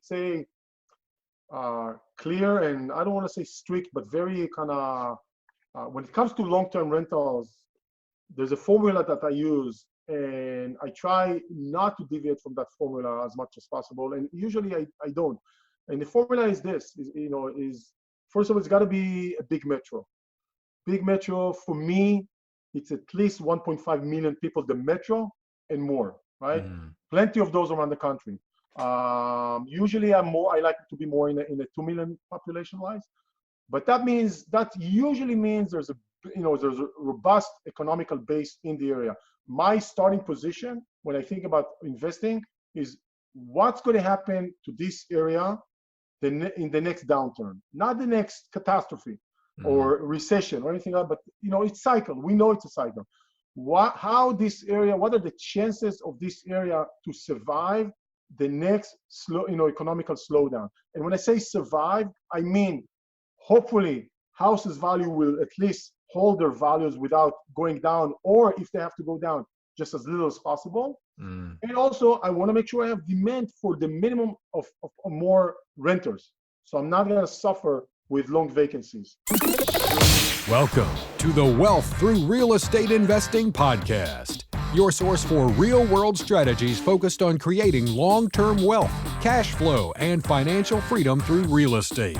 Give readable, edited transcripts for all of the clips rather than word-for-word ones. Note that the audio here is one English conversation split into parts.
let's say, clear, and I don't want to say strict, but very kind of, when it comes to long-term rentals, there's a formula that I use, and I try not to deviate from that formula as much as possible. And usually I don't. And the formula is this, is first of all, it's got to be a big metro. Big metro, for me, it's at least 1.5 million people, the metro and more, right? Mm. Plenty of those around the country. Usually I like to be more in a 2 million population wise. But that usually means there's a robust economical base in the area. My starting position when I think about investing is what's going to happen to this area in the next downturn, not the next catastrophe or recession or anything else, but it's cycle. We know it's a cycle. How this area, what are the chances of this area to survive the next economical slowdown? And when I say survive, I mean hopefully houses value will at least hold their values without going down, or if they have to go down, just as little as possible. And also, I want to make sure I have demand for the minimum of more renters. So I'm not going to suffer with long vacancies. Welcome to the Wealth Through Real Estate Investing podcast, your source for real-world strategies focused on creating long-term wealth, cash flow, and financial freedom through real estate.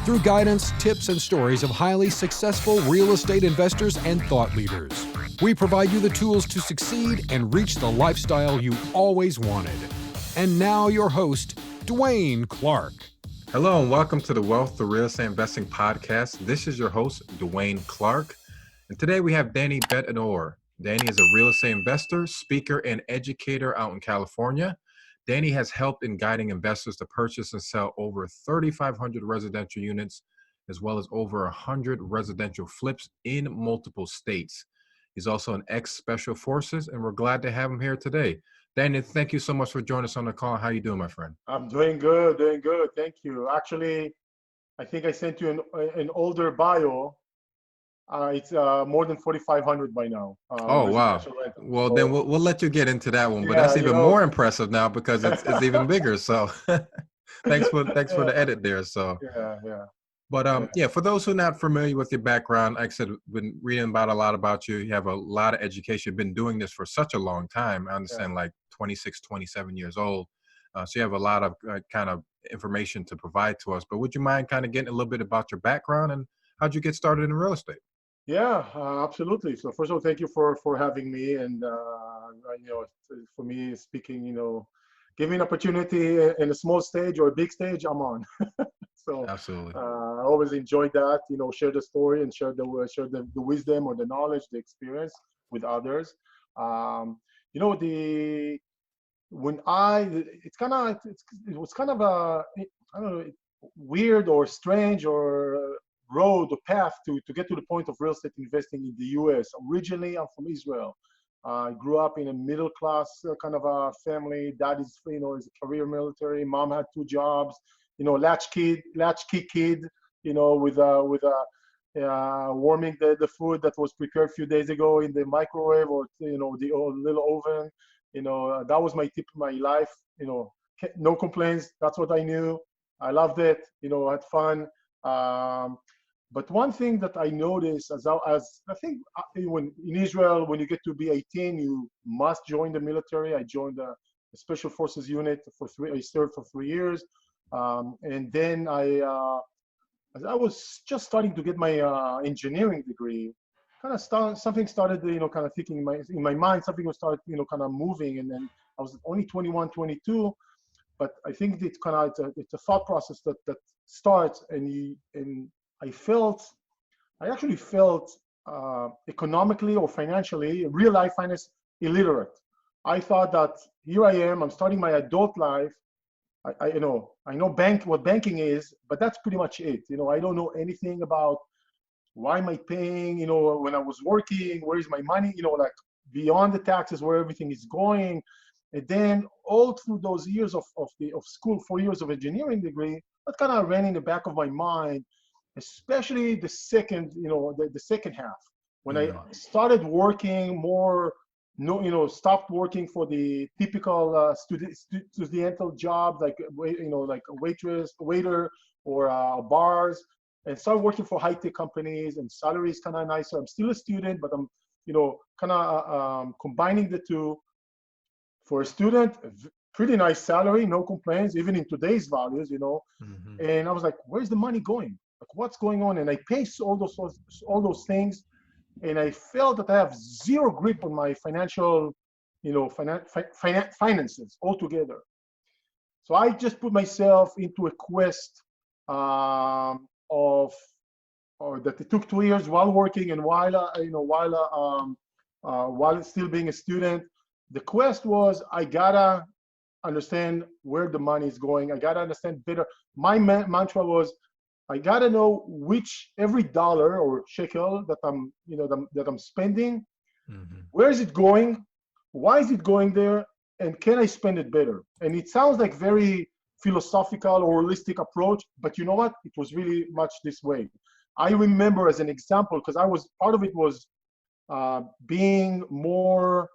Through guidance, tips, and stories of highly successful real estate investors and thought leaders, we provide you the tools to succeed and reach the lifestyle you always wanted. And now your host, Dwaine Clarke. Hello and welcome to the Wealth Through Real Estate Investing podcast. This is your host, Dwaine Clarke. And today we have Dani Beit-Or. Dani is a real estate investor, speaker, and educator out in California. Dani has helped in guiding investors to purchase and sell over 3,500 residential units, as well as over 100 residential flips in multiple states. He's also an ex-Special Forces, and we're glad to have him here today. Dani, thank you so much for joining us on the call. How you doing, my friend? I'm doing good. Thank you. Actually, I think I sent you an older bio. It's more than 4,500 by now. Oh, wow. Well, then we'll let you get into that one, but that's even more impressive now because it's even bigger. So thanks for the edit there. So yeah. But for those who are not familiar with your background, like I said, been reading about a lot about you. You have a lot of education, been doing this for such a long time. I understand, like 26, 27 years old. So you have a lot of kind of information to provide to us. But would you mind kind of getting a little bit about your background and how'd you get started in real estate? Yeah, absolutely. So first of all, thank you for having me. And, for me speaking, give me an opportunity in a small stage or a big stage, I'm on. So absolutely. I always enjoyed that, share the story and share the wisdom or the knowledge, the experience with others. It was kind of a, I don't know, weird or strange or road or path to get to the point of real estate investing in the US. Originally, I'm from Israel. I grew up in a middle class kind of a family. Dad is a career military. Mom had 2 jobs. Latchkey kid. With warming the food that was prepared a few days ago in the microwave or the little oven. That was my life. No complaints. That's what I knew. I loved it. I had fun. But one thing that I noticed as I think when in Israel, when you get to be 18, you must join the military. I joined the Special Forces unit I served for 3 years. And then as I was just starting to get my engineering degree, something started, kind of thinking in my mind, something was started, kind of moving. And then I was only 21, 22, but I think it's a thought process that starts, and I actually felt economically or financially, real life finance, illiterate. I thought that here I am, I'm starting my adult life. I know what banking is, but that's pretty much it. I don't know anything about why am I paying, when I was working, where is my money, like beyond the taxes, where everything is going. And then all through those years of school, 4 years of engineering degree, that kind of ran in the back of my mind, especially the second, the second half, when I started working more no, stopped working for the typical studental jobs like like a waiter or bars, and started working for high-tech companies, and salary is kind of nicer. I'm still a student, but I'm kind of combining the two. For a student, pretty nice salary, no complaints, even in today's values, Mm-hmm. And I was like, where's the money going? Like, what's going on? And I paced all those things, and I felt that I have zero grip on my financial, finances altogether. So I just put myself into a quest of, or that it took 2 years while working and while still being a student. The quest was, I gotta understand where the money is going. I gotta understand better. My mantra was, I gotta know which every dollar or shekel that I'm spending, Mm-hmm. where is it going, why is it going there, and can I spend it better? And it sounds like very philosophical or holistic approach, but you know what? It was really much this way. I remember as an example, because part of it was being more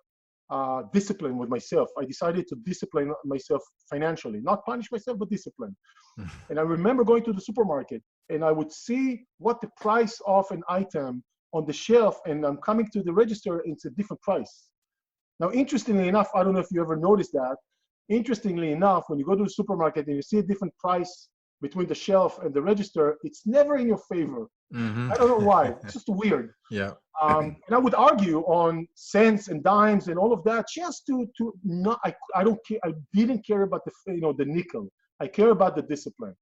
disciplined with myself. I decided to discipline myself financially, not punish myself, but discipline. And I remember going to the supermarket, and I would see what the price of an item on the shelf, and I'm coming to the register, it's a different price. Now, interestingly enough, I don't know if you ever noticed that. Interestingly enough, when you go to the supermarket and you see a different price between the shelf and the register, it's never in your favor. Mm-hmm. I don't know why. It's just weird. Yeah. And I would argue on cents and dimes and all of that, just to not. I don't care. I didn't care about the nickel. I care about the discipline.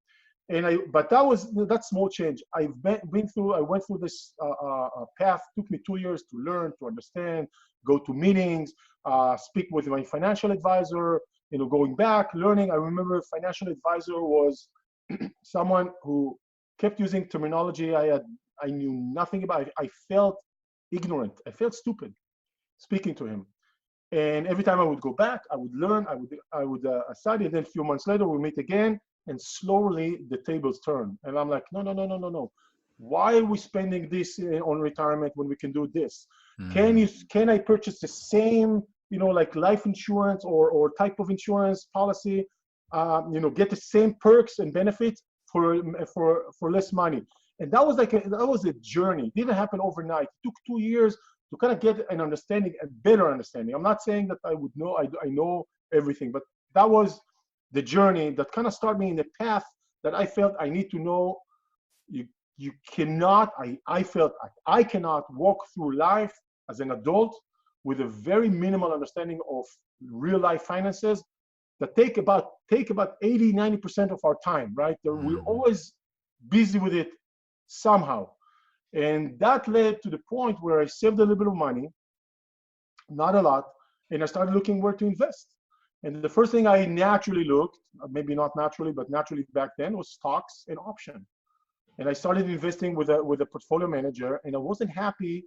But that small change. I went through this path. Took me 2 years to learn, to understand, go to meetings, speak with my financial advisor. Going back, learning. I remember financial advisor was someone who kept using terminology I knew nothing about. I felt ignorant. I felt stupid speaking to him. And every time I would go back, I would learn. I would study. And then a few months later, we meet again, and slowly the tables turn. And I'm like, no. Why are we spending this on retirement when we can do this? Mm-hmm. Can I purchase the same, like life insurance or type of insurance policy? Get the same perks and benefits for less money. And that was a journey. It didn't happen overnight. It took 2 years to kind of get an understanding, a better understanding. I'm not saying that I would know, I know everything, but that was the journey that kind of started me in the path that I felt I need to know. You cannot, I felt I cannot walk through life as an adult with a very minimal understanding of real life finances that take about 80, 90% of our time, right? We're always busy with it somehow. And that led to the point where I saved a little bit of money, not a lot, and I started looking where to invest. And the first thing I naturally looked, maybe not naturally, but naturally back then, was stocks and option. And I started investing with a portfolio manager, and I wasn't happy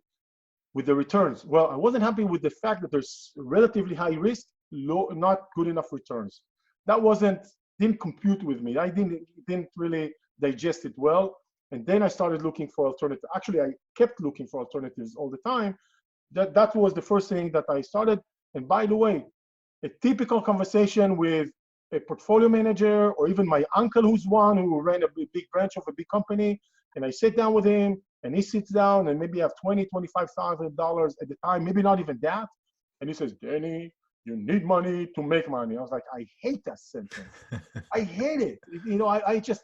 with the returns. Well, I wasn't happy with the fact that there's relatively high risk, not good enough returns. That didn't compute with me. I didn't really digest it well. And then I started looking for alternatives. Actually, I kept looking for alternatives all the time. That was the first thing that I started. And by the way, a typical conversation with a portfolio manager, or even my uncle who ran a big branch of a big company, and I sit down with him, and he sits down, and maybe I have $20,000-$25,000 at the time, maybe not even that, and he says, "Danny, you need money to make money." I was like, I hate that sentence. I hate it. I just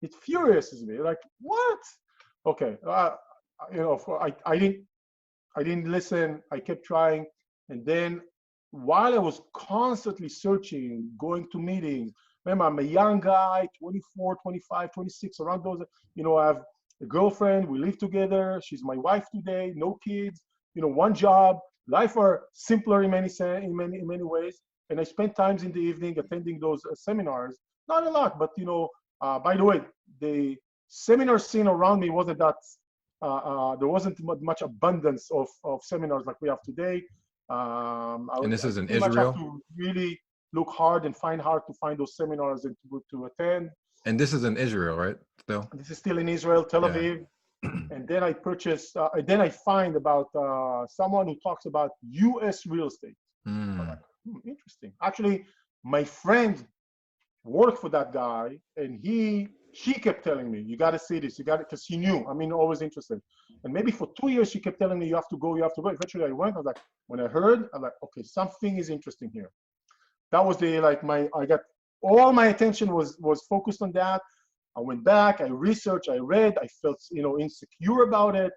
it furiouses me. Like, what? Okay, I didn't listen. I kept trying, and then while I was constantly searching, going to meetings. Remember, I'm a young guy, 24, 25, 26, around those. I have a girlfriend. We live together. She's my wife today. No kids. One job. Life are simpler in many ways. And I spent times in the evening attending those seminars. Not a lot, but by the way, the seminar scene around me wasn't that. There wasn't much abundance of seminars like we have today. And this is in pretty much have Israel? to really look hard to find those seminars and to attend. And this is in Israel, right? Still? This is still in Israel, Tel Yeah. Aviv. And then I purchased, then I find about someone who talks about US real estate. I'm like, interesting. Actually, my friend worked for that guy, and she kept telling me, you got to see this, you got to, because she knew, I mean, always interested. And maybe for 2 years, she kept telling me, you have to go, you have to go. Eventually I went. I was like, when I heard, I'm like, okay, something is interesting here. That was I got, all my attention was focused on that. I went back, I researched, I read, I felt, insecure about it.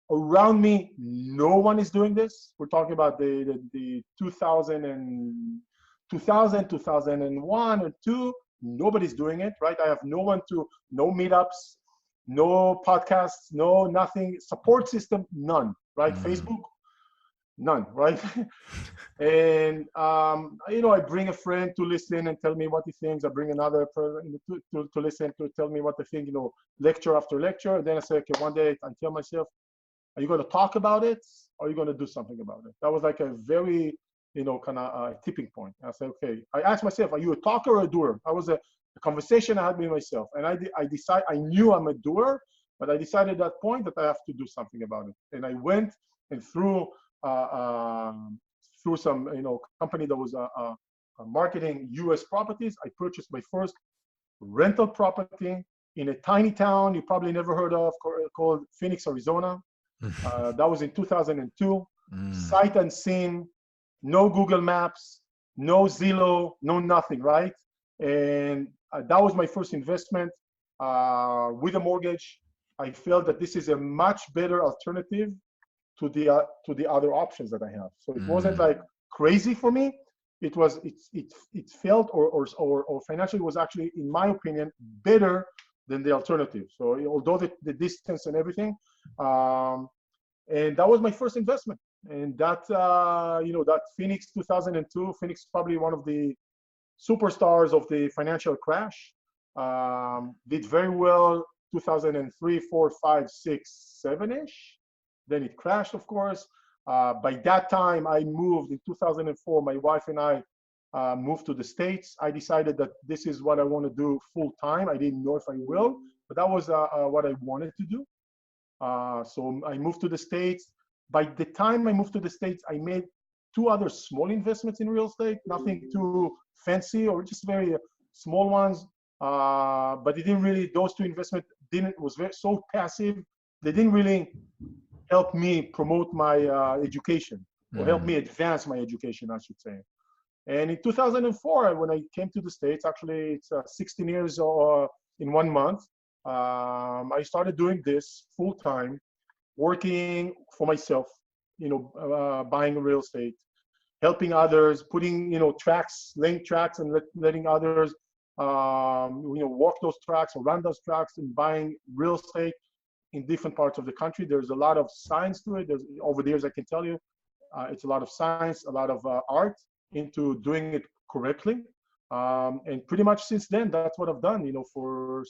Around me, no one is doing this. We're talking about the 2001 or 2, nobody's doing it, right? I have no meetups, no podcasts, no nothing, support system, none, right? Facebook, none, right? And I bring a friend to listen and tell me what he thinks. I bring another person to listen, to tell me what they think, lecture after lecture. And then I say, okay, one day I tell myself, are you going to talk about it, or are you going to do something about it? That was like a very, kind of tipping point. I said, okay. I asked myself, are you a talker or a doer? That was a conversation I had with myself. And I decided, I knew I'm a doer, but I decided at that point that I have to do something about it. And I went and through some, company that was marketing US properties, I purchased my first rental property in a tiny town you probably never heard of, called Phoenix, Arizona. That was in 2002. Sight unseen, no Google Maps, no Zillow, no nothing, right? And that was my first investment with a mortgage. I felt that this is a much better alternative to the other options that I have. So it wasn't like crazy for me. It was, it felt or financially was actually, in my opinion, better than the alternative. So although the distance and everything, and that was my first investment. And that, that Phoenix 2002, Phoenix probably one of the superstars of the financial crash, did very well 2003, 4, 5, 6, 7-ish. Then it crashed, of course. By that time, I moved in 2004. My wife and I moved to the States. I decided that this is what I want to do full time. I didn't know if I will, but that was what I wanted to do. So I moved to the States. By the time I moved to the States, I made 2 other small investments in real estate, nothing too fancy or just very small ones. But it didn't really, those 2 investments was so passive. They didn't really help me promote my education, or help me advance my education, I should say. And in 2004, when I came to the States, actually it's 16 years in 1 month, I started doing this full time, working for myself, buying real estate, helping others, putting, tracks, laying tracks, and letting others, walk those tracks or run those tracks, and buying real estate in different parts of the country. There's a lot of science to it. Over the years, I can tell you, it's a lot of science, a lot of art into doing it correctly. And pretty much since then, that's what I've done, for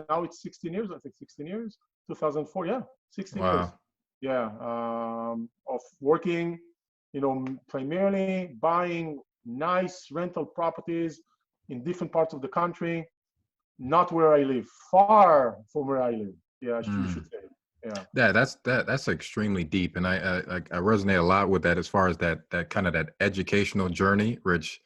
now it's 16 years, I think 16 years, 2004, yeah, 16 years. Yeah, of working, primarily buying nice rental properties in different parts of the country, not where I live, far from where I live. Yeah, you should say. Yeah. That's extremely deep, and I resonate a lot with that, as far as that kind of that educational journey, which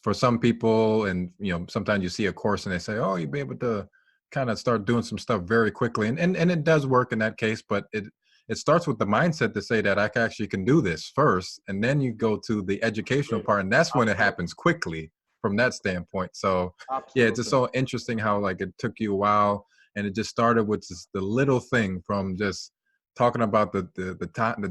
for some people, and sometimes you see a course and they say, oh, you'll be able to kind of start doing some stuff very quickly, and it does work in that case, but it starts with the mindset to say that I actually can do this first, and then you go to the educational part, and that's when it happens quickly from that standpoint. So yeah, it's just so interesting how like it took you a while. And it just started with just the little thing, from just talking about the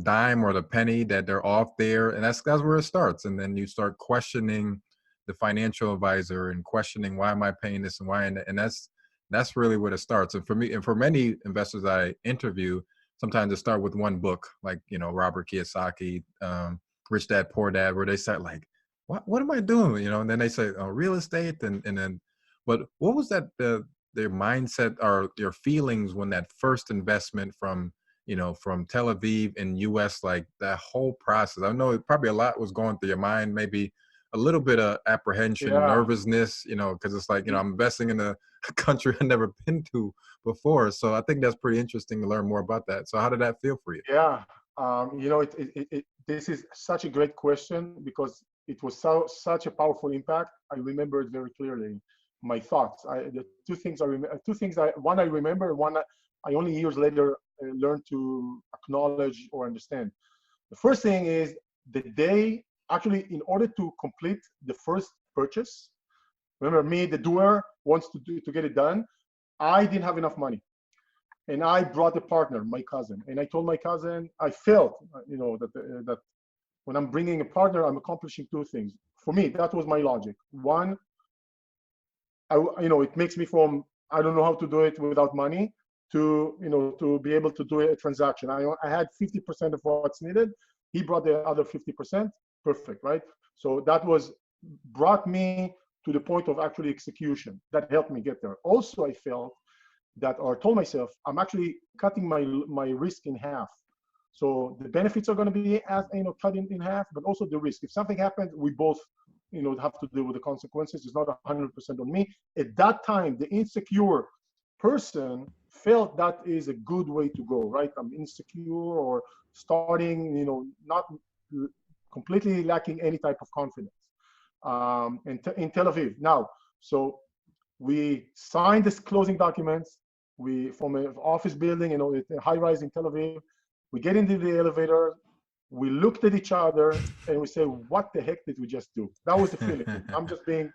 dime or the penny that they're off there, and that's where it starts. And then you start questioning the financial advisor and questioning, why am I paying this and why? And that's really where it starts. And for me, and for many investors I interview, sometimes they start with one book, like Robert Kiyosaki, Rich Dad Poor Dad, where they start like, what am I doing? And then they say, oh, real estate, and then, but what was that? Their mindset or your feelings when that first investment from Tel Aviv in US, like that whole process? I know probably a lot was going through your mind, maybe a little bit of apprehension, Yeah. nervousness, because it's like, I'm investing in a country I've never been to before. So I think that's pretty interesting to learn more about that. So how did that feel for you? Yeah. This is such a great question because it was such a powerful impact. I remember it very clearly. My thoughts. The two things I remember. Two things. One I remember. One I only years later learned to acknowledge or understand. The first thing is the day. Actually, in order to complete the first purchase, remember me, the doer wants to get it done. I didn't have enough money. And I brought a partner, my cousin, and I told my cousin, I felt, that when I'm bringing a partner, I'm accomplishing two things. For me, that was my logic. One, it makes me from I don't know how to do it without money to to be able to do a transaction. I had 50% of what's needed. He brought the other 50%. Perfect, right? So that was brought me to the point of actually execution. That helped me get there. Also, I felt that or told myself I'm actually cutting my risk in half. So the benefits are going to be as cut in half, but also the risk. If something happens, we both have to deal with the consequences. It's not 100% on me. At that time, the insecure person felt that is a good way to go, right? I'm insecure or starting, not completely lacking any type of confidence. In Tel Aviv. Now, so we signed this closing documents. We from an office building, a high rise in Tel Aviv. We get into the elevator. We looked at each other and we say, "What the heck did we just do?" That was the feeling. I'm just being,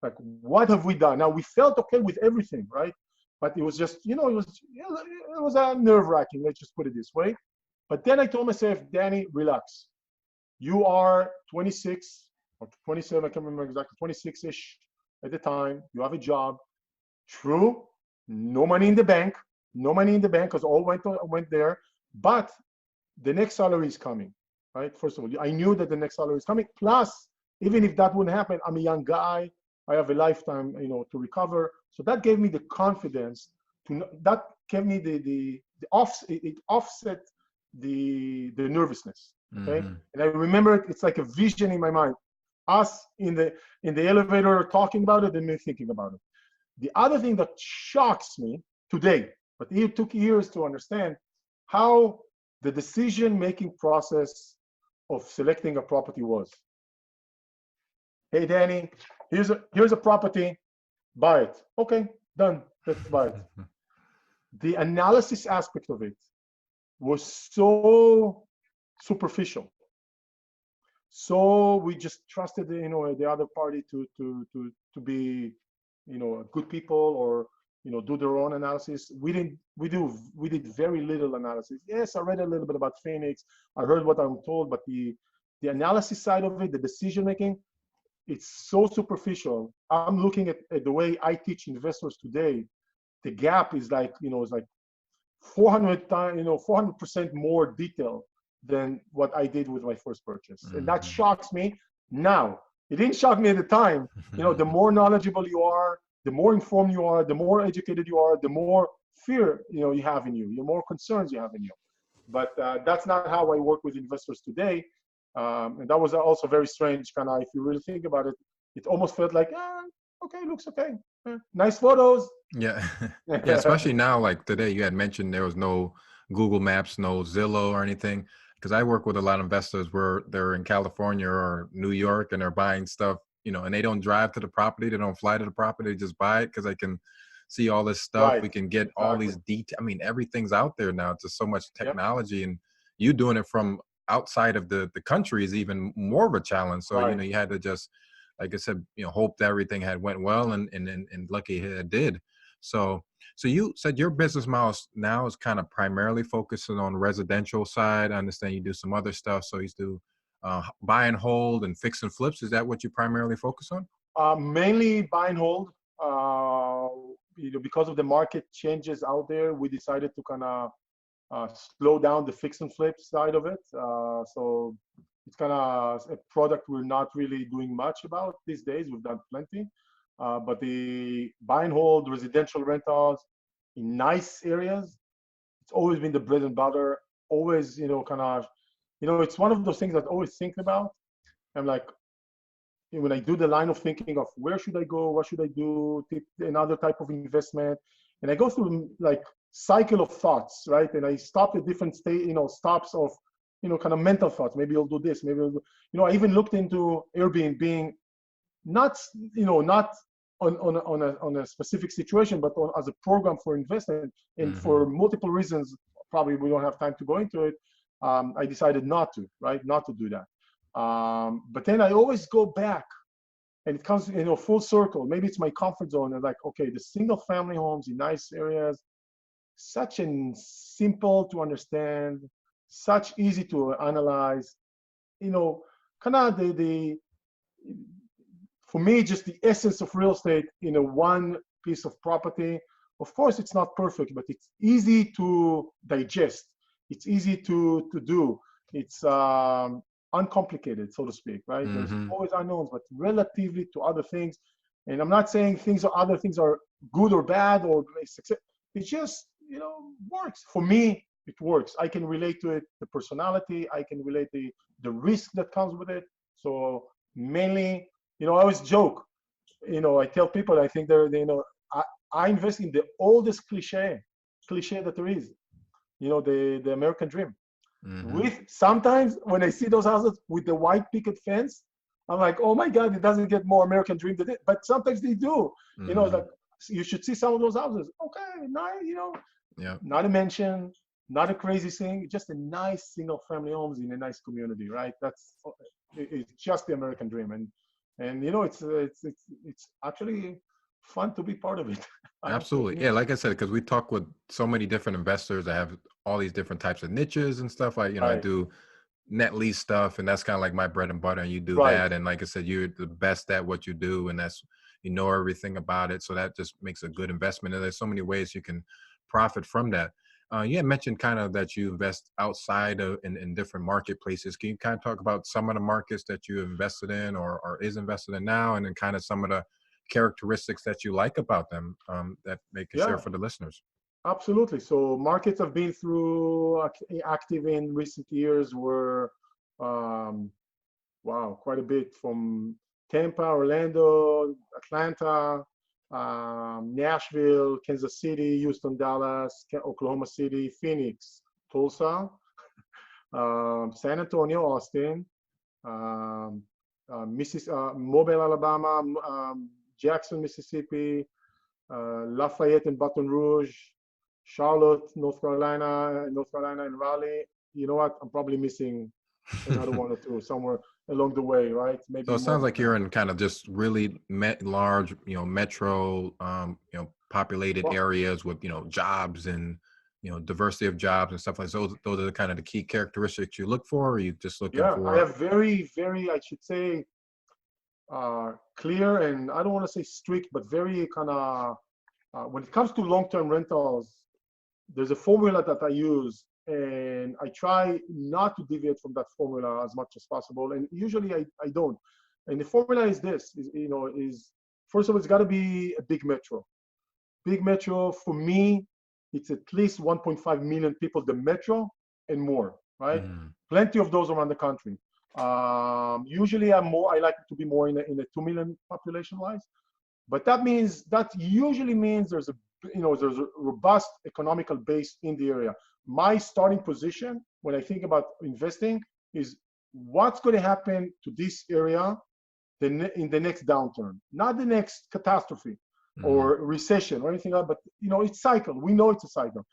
like, what have we done? Now we felt okay with everything, right? But it was just, it was a nerve-wracking. Let's just put it this way. But then I told myself, Danny, relax. You are 26 or 27. I can't remember exactly. 26-ish at the time. You have a job. True. No money in the bank. No money in the bank because all went there. But the next salary is coming, right? First of all, I knew that the next salary is coming. Plus, even if that wouldn't happen, I'm a young guy. I have a lifetime, to recover. So that gave me the confidence that gave me it offset the nervousness. Okay. Mm-hmm. And I remember it's like a vision in my mind. Us in the elevator talking about it and me thinking about it. The other thing that shocks me today, but it took years to understand how the decision-making process of selecting a property was. Hey, Danny, here's a property, buy it. Okay, done, let's buy it. The analysis aspect of it was so superficial. So we just trusted, the other party to be, good people or, do their own analysis. We did very little analysis. Yes, I read a little bit about Phoenix. I heard what I'm told, but the analysis side of it, the decision making, it's so superficial. I'm looking at the way I teach investors today. The gap is like, it's like 400 times, 400% more detail than what I did with my first purchase. And that shocks me now. It didn't shock me at the time. The more knowledgeable you are, the more informed you are, the more educated you are, the more fear, you have in you, the more concerns you have in you. But that's not how I work with investors today. And that was also very strange, kind of, if you really think about it, it almost felt like, okay, looks okay. Nice photos. Yeah. Yeah, especially now, like today, you had mentioned there was no Google Maps, no Zillow or anything. Because I work with a lot of investors where they're in California or New York and they're buying stuff, and they don't drive to the property. They don't fly to the property. They just buy it because they can see all this stuff. Right. We can get all these details. I mean, everything's out there now. It's just so much technology. Yep. And you doing it from outside of the country is even more of a challenge. So, right. You had to just, like I said, hope that everything had went well and lucky it did. So you said your business model now is kind of primarily focusing on residential side. I understand you do some other stuff. So you do buy and hold and fix and flips. Is that what you primarily focus on? Mainly buy and hold. Because of the market changes out there, we decided to kind of slow down the fix and flip side of it. So it's kind of a product we're not really doing much about these days. We've done plenty. But the buy and hold residential rentals in nice areas, it's always been the bread and butter. Always, kind of, it's one of those things that I always think about. I'm like, when I do the line of thinking of where should I go, what should I do, another type of investment, and I go through like cycle of thoughts, right? And I stop at different stops of, kind of mental thoughts. Maybe I'll do this. Maybe I'll do, I even looked into Airbnb, not, not on a specific situation, but as a program for investment. And for multiple reasons, probably we don't have time to go into it. I decided not to, right? Not to do that. But then I always go back, and it comes, full circle. Maybe it's my comfort zone. And like, okay, the single family homes in nice areas, such a simple to understand, such easy to analyze, kind of for me, just the essence of real estate in a one piece of property. Of course, it's not perfect, but it's easy to digest. It's easy to do. It's uncomplicated, so to speak, right? There's always unknowns, but relatively to other things. And I'm not saying other things are good or bad or success. It just, works. For me, it works. I can relate to it, the personality. I can relate the risk that comes with it. So mainly, I always joke. I tell people, I think I invest in the oldest cliche that there is. The American dream. With sometimes when I see those houses with the white picket fence, I'm like, oh my God, it doesn't get more American dream than it. But sometimes they do. Like you should see some of those houses. Okay, nice, not a mansion, not a crazy thing, just a nice single family homes in a nice community, right? It's just the American dream, and it's actually fun to be part of it. Absolutely. Yeah, like I said, because we talk with so many different investors that have all these different types of niches and stuff. I do net lease stuff, and that's kind of like my bread and butter, and you do that. And like I said, you're the best at what you do, and that's, everything about it. So that just makes a good investment. And there's so many ways you can profit from that. You had mentioned kind of that you invest outside of in different marketplaces. Can you kind of talk about some of the markets that you invested in or is invested in now, and then kind of some of the characteristics that you like about them that they can share for the listeners? Absolutely. So markets I've been through active in recent years were, quite a bit, from Tampa, Orlando, Atlanta, Nashville, Kansas City, Houston, Dallas, Oklahoma City, Phoenix, Tulsa, San Antonio, Austin, Mobile, Alabama, Jackson, Mississippi, Lafayette and Baton Rouge, Charlotte, North Carolina, and Raleigh. You know what? I'm probably missing another one or two somewhere along the way, right? Maybe. So it sounds like you're in kind of just really large, metro, populated areas with, jobs and, diversity of jobs and stuff like those. Those are the kind of the key characteristics you look for, or you just looking for? I have very, very, I should say, clear, and I don't want to say strict, but very kind of, when it comes to long-term rentals, there's a formula that I use, and I try not to deviate from that formula as much as possible. And usually I don't. And the formula is this, is first of all, it's got to be a big metro. Big metro, for me, it's at least 1.5 million people, the metro, and more, right? Plenty of those around the country. Usually I like to be more in the 2 million population wise, but that usually means there's a robust economical base in the area. My starting position when I think about investing is what's going to happen to this area in the next downturn, not the next catastrophe or recession or anything else, but it's cycle. We know it's a cycle.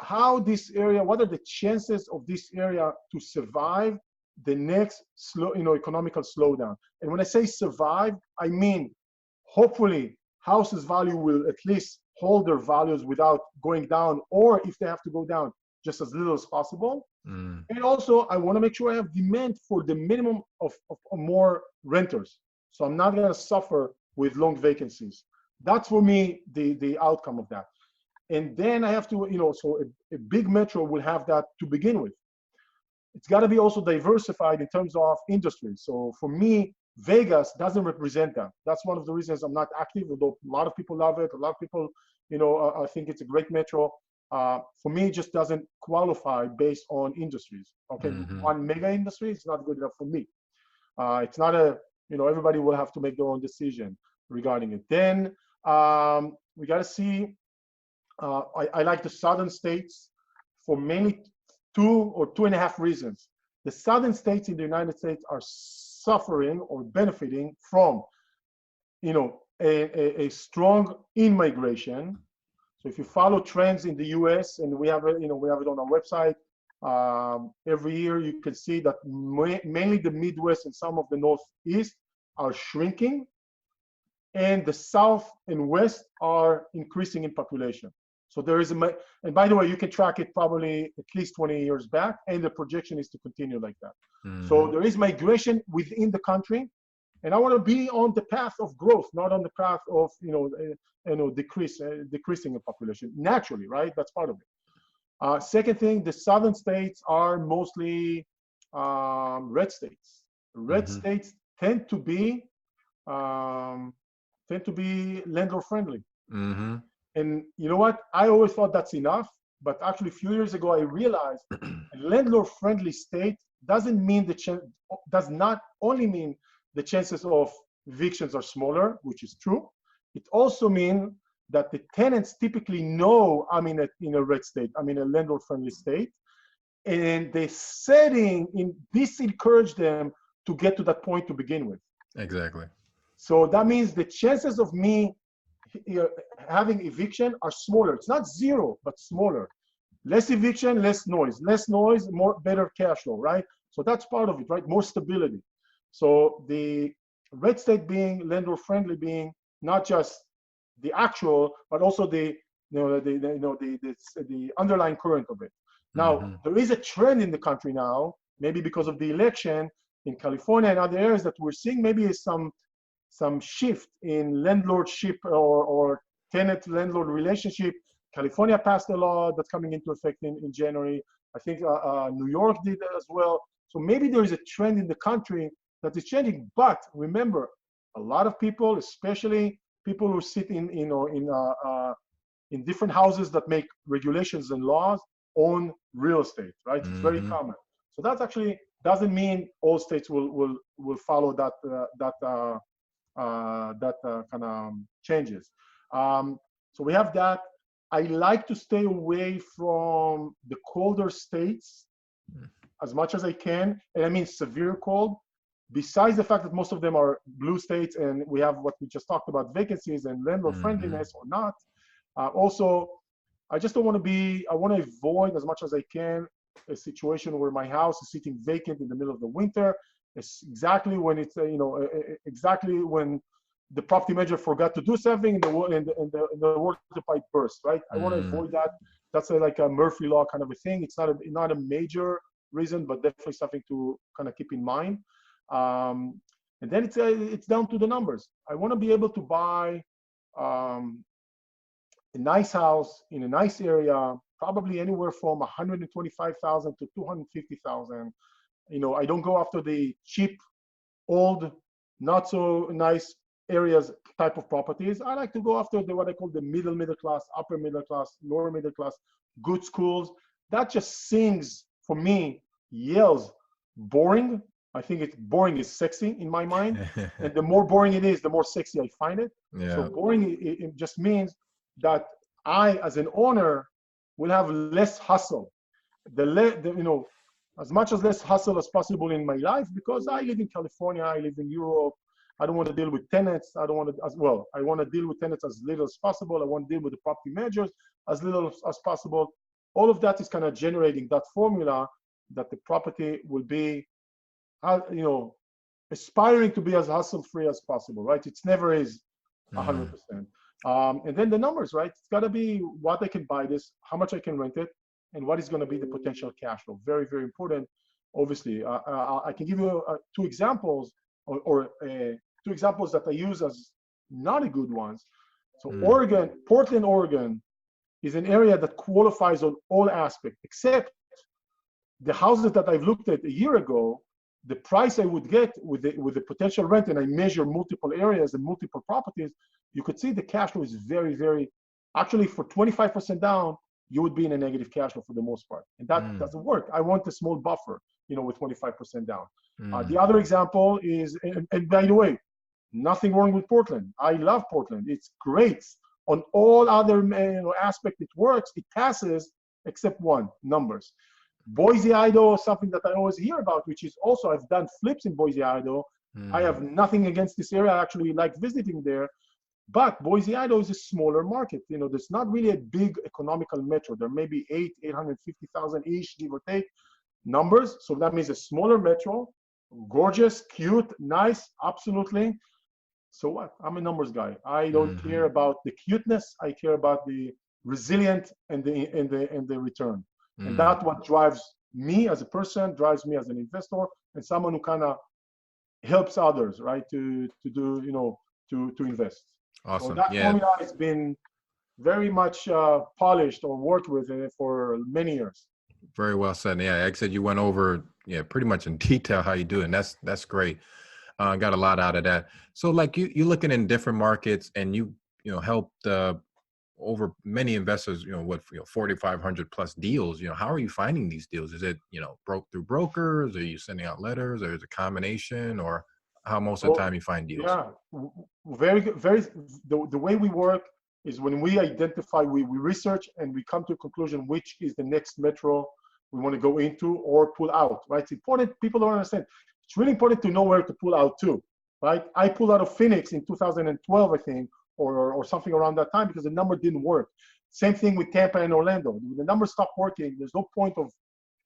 How this area, what are the chances of this area to survive the next economical slowdown? And when I say survive, I mean, hopefully houses value will at least hold their values without going down, or if they have to go down, just as little as possible. And also, I want to make sure I have demand for the minimum of more renters. So I'm not going to suffer with long vacancies. That's for me the outcome of that. And then I have to, so a big metro will have that to begin with. It's got to be also diversified in terms of industry. So for me, Vegas doesn't represent that. That's one of the reasons I'm not active, although a lot of people love it. A lot of people, I think it's a great metro. For me, it just doesn't qualify based on industries. Okay, one mega industry is not good enough for me. It's not a everybody will have to make their own decision regarding it. Then we got to see, I like the southern states for mainly 2.5 reasons. The southern states in the United States are suffering or benefiting from, a strong in-migration. So if you follow trends in the U.S., and we have it on our website, every year you can see that mainly the Midwest and some of the Northeast are shrinking, and the South and West are increasing in population. So there is and by the way, you can track it probably at least 20 years back, and the projection is to continue like that. So there is migration within the country, and I want to be on the path of growth, not on the path of decreasing in population naturally, right? That's part of it. Second thing, the southern states are mostly red states. Red states tend to be landlord friendly. And you know what? I always thought that's enough, but actually a few years ago I realized a landlord-friendly state does not only mean the chances of evictions are smaller, which is true. It also means that the tenants typically know I'm in a red state, I'm in a landlord-friendly state, and the setting in this encouraged them to get to that point to begin with. Exactly. So that means the chances of me having eviction are smaller. It's not zero, but smaller. Less eviction, less noise, better cash flow, right? So that's part of it, right? More stability. So the red state being landlord friendly, being not just the actual, but also the underlying current of it. Now there is a trend in the country now, maybe because of the election in California and other areas, that we're seeing maybe some shift in landlordship or tenant-landlord relationship. California passed a law that's coming into effect in January. I think New York did as well. So maybe there is a trend in the country that is changing. But remember, a lot of people, especially people who sit in different houses that make regulations and laws, own real estate, right? It's very common. So that actually doesn't mean all states will follow that kind of changes. So we have that. I like to stay away from the colder states as much as I can, and I mean severe cold. Besides the fact that most of them are blue states, and we have what we just talked about, vacancies and landlord friendliness or not. Also, I just don't want to be. I want to avoid as much as I can a situation where my house is sitting vacant in the middle of the winter. It's exactly when exactly when the property manager forgot to do something and the water pipe burst, right? I want to avoid that. That's like a Murphy Law kind of a thing. It's not a major reason, but definitely something to kind of keep in mind. And then it's down to the numbers. I want to be able to buy a nice house in a nice area, probably anywhere from 125,000 to 250,000. I don't go after the cheap, old, not so nice areas type of properties. I like to go after what I call the middle class, upper middle class, lower middle class, good schools. That just sings for me, yells boring. I think boring is sexy in my mind. And the more boring it is, the more sexy I find it. Yeah. So boring, it just means that I, as an owner, will have less hustle. As much as less hustle as possible in my life, because I live in California, I live in Europe. I don't want to deal with tenants. I want to deal with tenants as little as possible. I want to deal with the property managers as little as possible. All of that is kind of generating that formula that the property will be, aspiring to be as hustle-free as possible, right? It's never is 100%. And then the numbers, right? It's got to be what I can buy this, how much I can rent it, and what is going to be the potential cash flow. Very, very important. Obviously, I can give you two examples, two examples that I use as not a good ones. So Portland, Oregon is an area that qualifies on all aspects, except the houses that I've looked at a year ago, the price I would get with the potential rent, and I measure multiple areas and multiple properties, you could see the cash flow is very, very, actually for 25% down, you would be in a negative cash flow for the most part. And that doesn't work. I want a small buffer, with 25% down. The other example is, and by the way, nothing wrong with Portland. I love Portland. It's great. On all other aspects, it works. It passes, except one, numbers. Boise, Idaho, something that I always hear about, which is also, I've done flips in Boise, Idaho. I have nothing against this area. I actually like visiting there. But Boise, Idaho is a smaller market. There's not really a big economical metro. There may be 850,000-ish, give or take, numbers. So that means a smaller metro, gorgeous, cute, nice, absolutely. So what? I'm a numbers guy. I don't care about the cuteness. I care about the resilient and the return. And that's what drives me as a person, drives me as an investor, and someone who kind of helps others, right, to do, to invest. Awesome. So that formula has been very much polished or worked with for many years. Very well said. Yeah, like I said, you went over pretty much in detail how you do it, and that's great. Got a lot out of that. So like you looking in different markets, and you helped over many investors, with 4,500 plus deals. How are you finding these deals? Is it through brokers? Are you sending out letters? Or is it a combination? Or how most of the time you find deals? Yeah, very good. The way we work is when we identify, we research and we come to a conclusion which is the next metro we want to go into or pull out, right? It's important. People don't understand. It's really important to know where to pull out to, right? I pulled out of Phoenix in 2012, I think, or something around that time, because the number didn't work. Same thing with Tampa and Orlando. When the numbers stopped working, there's no point of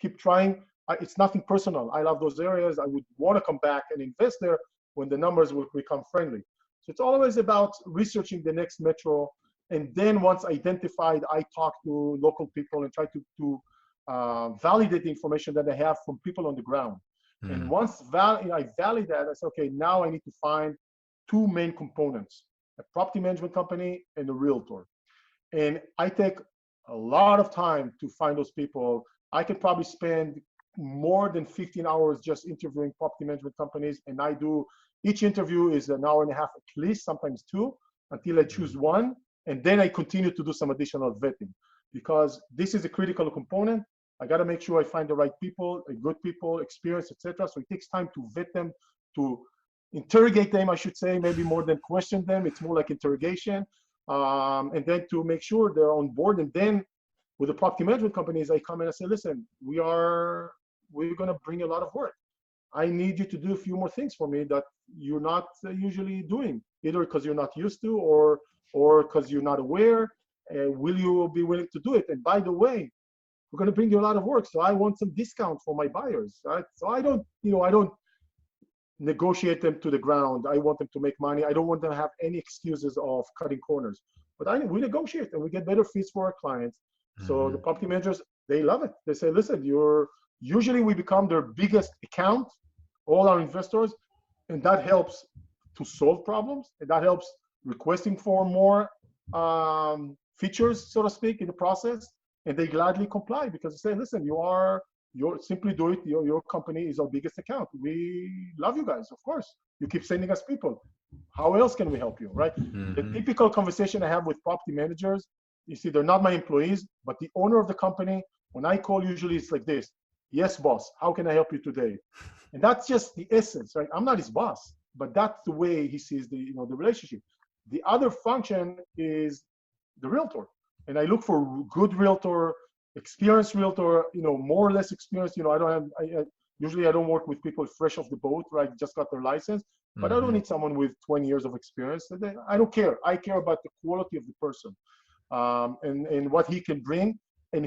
keep trying. It's nothing personal. I love those areas. I would want to come back and invest there when the numbers will become friendly. So it's always about researching the next metro. And then once identified, I talk to local people and try to validate the information that I have from people on the ground. And once I validate that, I say, okay, now I need to find two main components: a property management company and a realtor. And I take a lot of time to find those people. I could probably spend more than 15 hours just interviewing property management companies. And I do, each interview is an hour and a half at least, sometimes two, until I choose one. And then I continue to do some additional vetting, because this is a critical component. I got to make sure I find the right people, good people, experience, etc. So it takes time to vet them, to interrogate them, I should say, maybe more than question them. It's more like interrogation. And then to make sure they're on board. And then with the property management companies, I come in and say, listen, we're going to bring a lot of work. I need you to do a few more things for me that you're not usually doing, either because you're not used to or because you're not aware. Will you be willing to do it? And by the way, we're going to bring you a lot of work, so I want some discount for my buyers, right? So I don't negotiate them to the ground. I want them to make money. I don't want them to have any excuses of cutting corners. But we negotiate and we get better fees for our clients. So the property managers, they love it. They say, listen, usually we become their biggest account, all our investors, and that helps to solve problems, and that helps requesting for more features, so to speak, in the process. And they gladly comply because they say, listen, you're simply do it. Your company is our biggest account. We love you guys, of course. You keep sending us people. How else can we help you, right? The typical conversation I have with property managers, you see, they're not my employees, but the owner of the company, when I call, usually it's like this: yes, boss, how can I help you today? And that's just the essence, right? I'm not his boss, but that's the way he sees the relationship. The other function is the realtor. And I look for good realtor, experienced realtor, more or less experienced. Usually I don't work with people fresh off the boat, right? Just got their license, but I don't need someone with 20 years of experience. I don't care. I care about the quality of the person, and what he can bring, and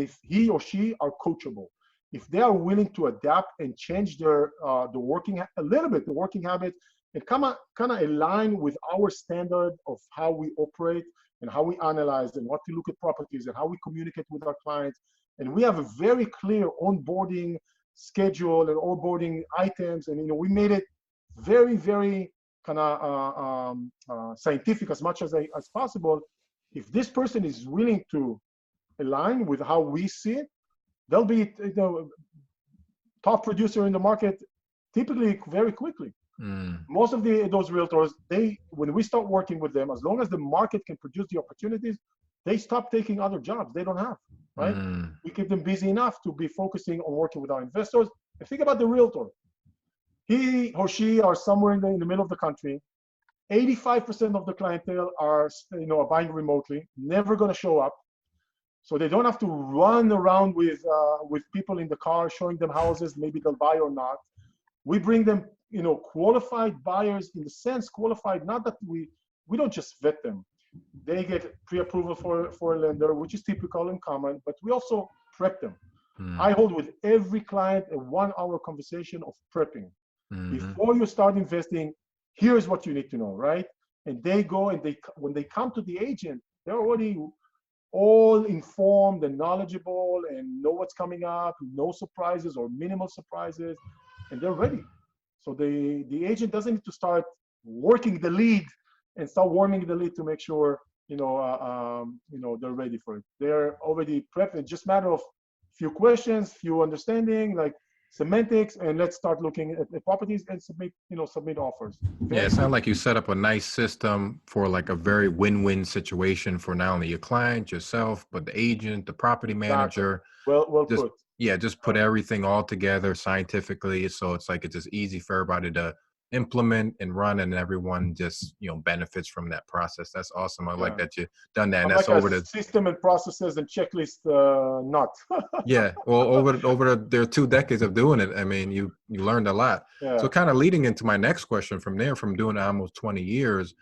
if he or she are coachable. If they are willing to adapt and change their the working habits, and kind of align with our standard of how we operate and how we analyze and what to look at properties and how we communicate with our clients. And we have a very clear onboarding schedule and onboarding items. And, we made it very, very kind of scientific as much as possible. If this person is willing to align with how we see it, they'll be top producer in the market typically very quickly. Most of those realtors, when we start working with them, as long as the market can produce the opportunities, they stop taking other jobs they don't have, right? We keep them busy enough to be focusing on working with our investors. And think about the realtor. he or she are somewhere in the middle of the country. 85% of the clientele are, are buying remotely, never going to show up. So they don't have to run around with people in the car showing them houses, maybe they'll buy or not. We bring them, qualified buyers, in the sense qualified, not that we don't just vet them. They get pre-approval for a lender, which is typical and common, but we also prep them. I hold with every client a 1-hour conversation of prepping. Before you start investing, here's what you need to know, right? And they go and when they come to the agent, they're already all informed and knowledgeable and know what's coming up, no surprises or minimal surprises, and they're ready. So the agent doesn't need to start working the lead and start warming the lead to make sure they're ready for it. They're already prepped. It's just a matter of few questions, few understanding, like semantics, and let's start looking at the properties and submit offers. Yeah, it sounds like you set up a nice system for like a very win-win situation for not only your client, yourself, but the agent, the property manager. Well just, put. Yeah, just put everything all together scientifically, so it's like it's just easy for everybody to implement and run, and everyone just benefits from that process. That's awesome. I like that you've done that. And that's like over the system and processes and checklist. Not. Yeah, well, over their 2 decades of doing it, I mean, you learned a lot. Yeah. So kind of leading into my next question from there, from doing it almost 20 years,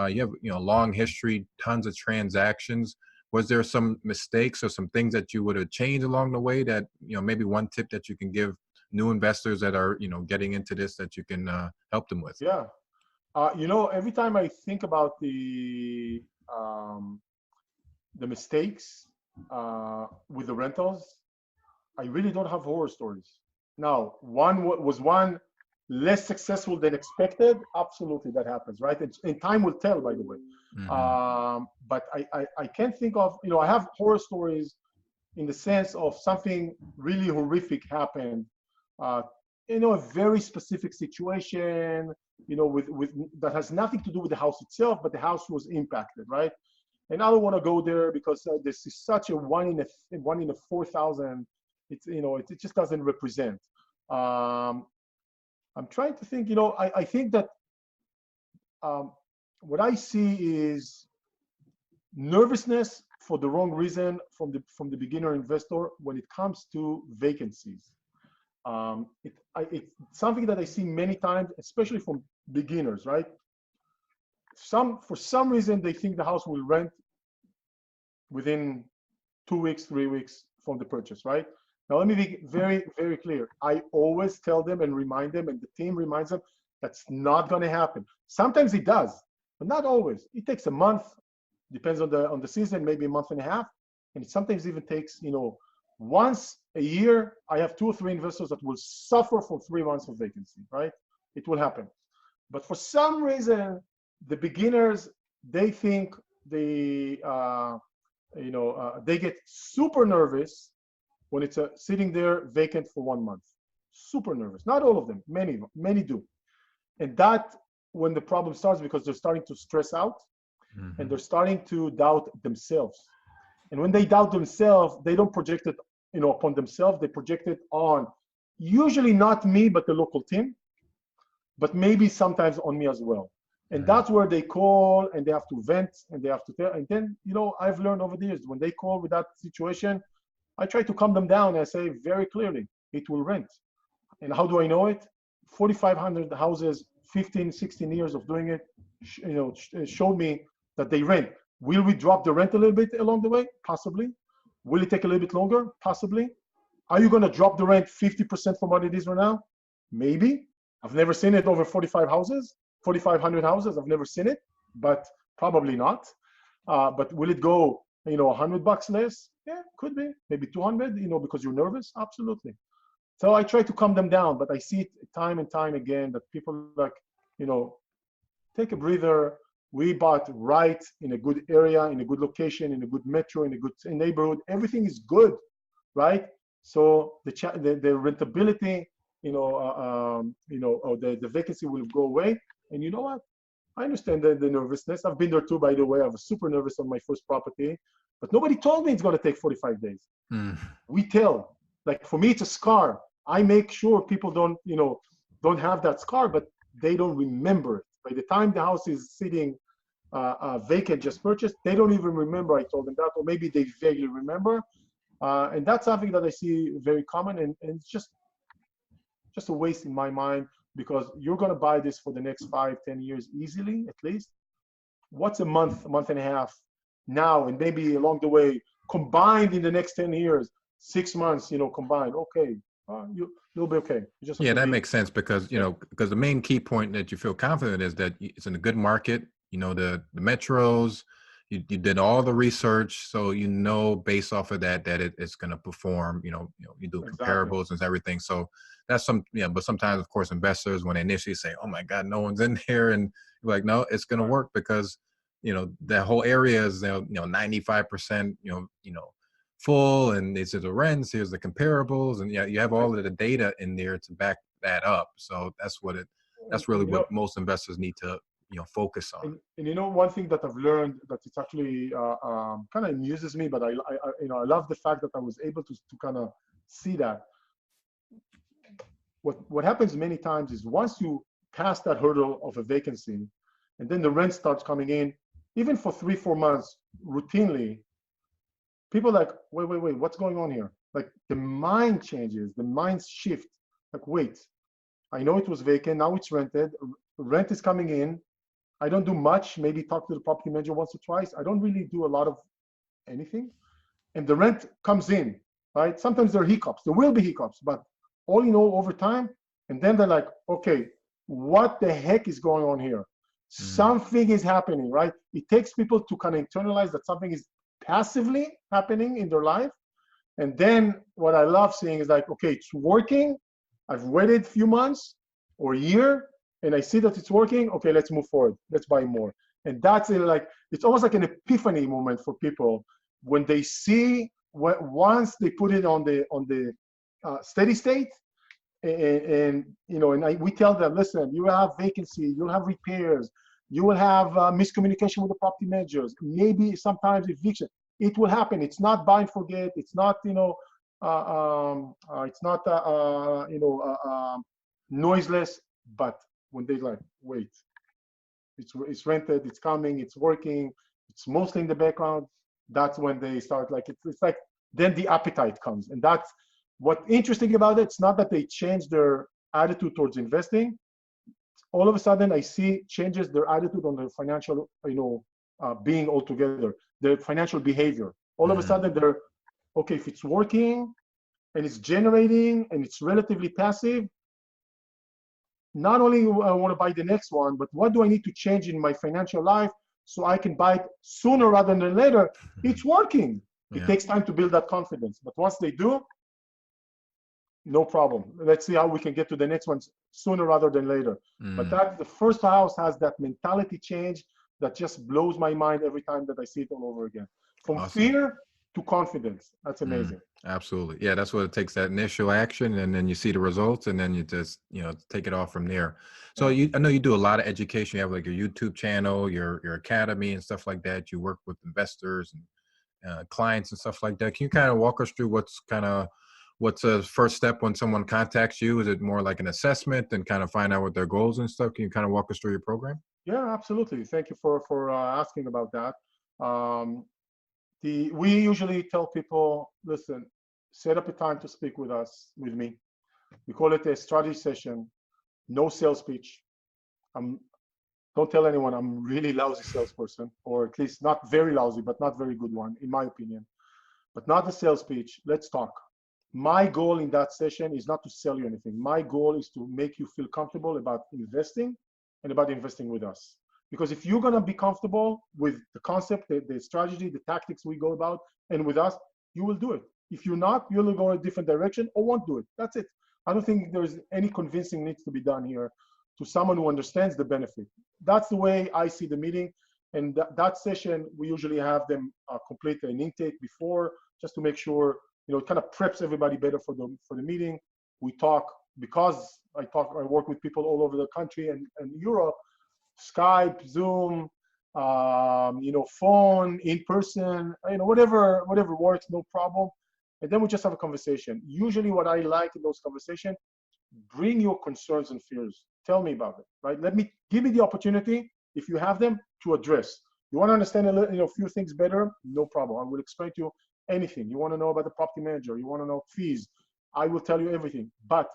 you have long history, tons of transactions. Was there some mistakes or some things that you would have changed along the way that maybe one tip that you can give new investors that are getting into this that you can help them with? Yeah, every time I think about the mistakes with the rentals, I really don't have horror stories. Now, one less successful than expected. Absolutely, that happens, right? And time will tell, by the way. But I can't think of, I have horror stories in the sense of something really horrific happened. A very specific situation, with that has nothing to do with the house itself, but the house was impacted, right? And I don't want to go there because this is such a one in a 4,000. It's it just doesn't represent. I'm trying to think. I think that what I see is nervousness for the wrong reason from the beginner investor when it comes to vacancies. It's something that I see many times, especially from beginners, right? For some reason, they think the house will rent within 2 weeks, 3 weeks from the purchase, right? Now, let me be very, very clear. I always tell them and remind them, and the team reminds them, that's not going to happen. Sometimes it does, but not always. It takes a month, depends on the season, maybe a month and a half, and it sometimes even takes, once a year. I have 2 or 3 investors that will suffer from 3 months of vacancy, right? It will happen. But for some reason, the beginners, they think they get super nervous when it's sitting there vacant for 1 month. Super nervous. Not all of them, many do. And that when the problem starts, because they're starting to stress out and they're starting to doubt themselves. And when they doubt themselves, they don't project it, upon themselves. They project it on usually not me, but the local team, but maybe sometimes on me as well. And that's where they call and they have to vent and they have to tell. And then, I've learned over the years, when they call with that situation, I try to calm them down and I say very clearly, it will rent. And how do I know it? 4,500 houses, 15, 16 years of doing it, showed me that they rent. Will we drop the rent a little bit along the way? Possibly. Will it take a little bit longer? Possibly. Are you going to drop the rent 50% from what it is right now? Maybe. I've never seen it over 4,500 houses. I've never seen it, but probably not. But will it go, $100 less? Yeah, could be. Maybe 200, because you're nervous? Absolutely. So I try to calm them down, but I see it time and time again that people take a breather. We bought right in a good area, in a good location, in a good metro, in a good neighborhood. Everything is good, right? So the rentability, or the vacancy will go away. And you know what? I understand the nervousness. I've been there too, by the way. I was super nervous on my first property, but nobody told me it's going to take 45 days. We tell. Like for me, it's a scar. I make sure people don't, don't have that scar, but they don't remember it. By the time the house is sitting vacant, just purchased, they don't even remember I told them that, or maybe they vaguely remember. And that's something that I see very common, and it's just a waste in my mind, because you're going to buy this for the next 5-10 years easily, at least. What's a month and a half now, and maybe along the way, combined in the next 10 years, 6 months, combined, okay, you'll be okay. Yeah, that makes sense, because, because the main key point that you feel confident is that it's in a good market, the metros, you did all the research, so based off of that it's going to perform. You do comparables and everything. So that's but sometimes, of course, investors, when they initially say, "Oh my God, no one's in there," and you're like, "No, it's going to work," because that whole area is 95% full, and these are the rents, here's the comparables, and you have all of the data in there to back that up. So that's really what most investors need to focus on. And one thing that I've learned that it's actually kind of amuses me, but I love the fact that I was able to kind of see that. What happens many times is, once you pass that hurdle of a vacancy, and then the rent starts coming in, even for 3-4 months routinely, people are like, wait, what's going on here? Like, the mind changes, the minds shift. Like, wait, I know it was vacant, now it's rented, rent is coming in. I don't do much, maybe talk to the property manager once or twice. I don't really do a lot of anything. And the rent comes in, right? Sometimes there are hiccups. There will be hiccups, but all in all, over time. And then they're like, okay, what the heck is going on here? Something is happening, right? It takes people to kind of internalize that something is passively happening in their life. And then what I love seeing is like, okay, it's working. I've waited a few months or a year, and I see that it's working. Okay, let's move forward. Let's buy more. And that's it's almost like an epiphany moment for people when they see once they put it on the steady state, and we tell them, listen, you have vacancy, you'll have repairs, you will have miscommunication with the property managers, maybe sometimes eviction. It will happen. It's not buy and forget. It's not noiseless. But when they wait, it's rented, it's coming, it's working, it's mostly in the background, that's when they start it's like then the appetite comes. And that's what's interesting about it. It's not that they change their attitude towards investing. All of a sudden I see changes their attitude on their financial being altogether, their financial behavior. All of a sudden they're okay, if it's working and it's generating and it's relatively passive, not only I want to buy the next one, but what do I need to change in my financial life so I can buy it sooner rather than later? It's working. It takes time to build that confidence. But once they do, no problem. Let's see how we can get to the next one sooner rather than later. But the first house has that mentality change that just blows my mind every time that I see it all over again. From fear to confidence. That's amazing. Absolutely. Yeah, that's what it takes, that initial action, and then you see the results, and then you just, take it off from there. So I know you do a lot of education. You have like your YouTube channel, your academy and stuff like that. You work with investors and clients and stuff like that. Can you kind of walk us through what's a first step when someone contacts you? Is it more like an assessment and kind of find out what their goals and stuff? Can you kind of walk us through your program? Yeah, absolutely. Thank you for asking about that. We usually tell people, listen, set up a time to speak with me. We call it a strategy session. No sales pitch. Don't tell anyone I'm really lousy salesperson, or at least not very lousy, but not very good one, in my opinion. But not a sales pitch. Let's talk. My goal in that session is not to sell you anything. My goal is to make you feel comfortable about investing and about investing with us. Because if you're going to be comfortable with the concept, the strategy, the tactics we go about, and with us, you will do it. If you're not, you'll go a different direction or won't do it. That's it. I don't think there's any convincing needs to be done here to someone who understands the benefit. That's the way I see the meeting. And that session, we usually have them complete an intake before, just to make sure, it kind of preps everybody better for the meeting. We talk, because I work with people all over the country and Europe, Skype, Zoom, phone, in person, whatever works, no problem. And then we just have a conversation. Usually what I like in those conversations, bring your concerns and fears. Tell me about it, right? Give me the opportunity, if you have them, to address. You want to understand a few things better? No problem. I will explain to you anything. You want to know about the property manager? You want to know fees? I will tell you everything. But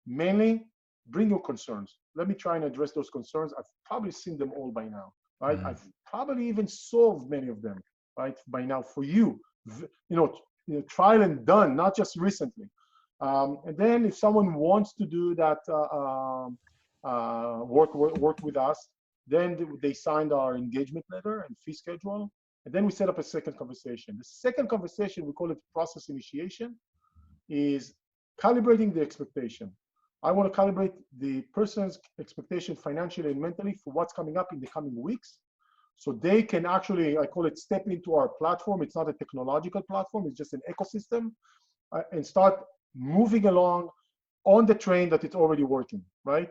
mainly, bring your concerns. Let me try and address those concerns. I've probably seen them all by now, right? I've probably even solved many of them, right, by now for you. Trial and done, not just recently. And then if someone wants to do that work with us, then they signed our engagement letter and fee schedule. And then we set up a second conversation. The second conversation, we call it process initiation, is calibrating the expectation. I want to calibrate the person's expectation financially and mentally for what's coming up in the coming weeks. So they can actually, I call it, step into our platform. It's not a technological platform, it's just an ecosystem, and start moving along on the train that it's already working, right?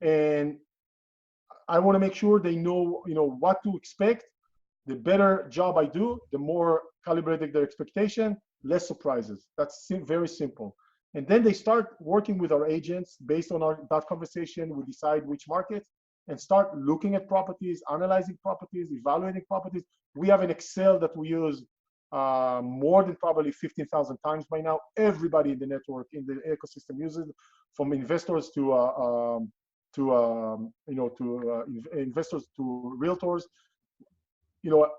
And I want to make sure they know, what to expect. The better job I do, the more calibrated their expectation, less surprises. That's very simple. And then they start working with our agents based on that conversation. We decide which markets and start looking at properties, analyzing properties, evaluating properties. We have an Excel that we use more than probably 15,000 times by now. Everybody in the network, in the ecosystem uses it, from investors to investors to realtors.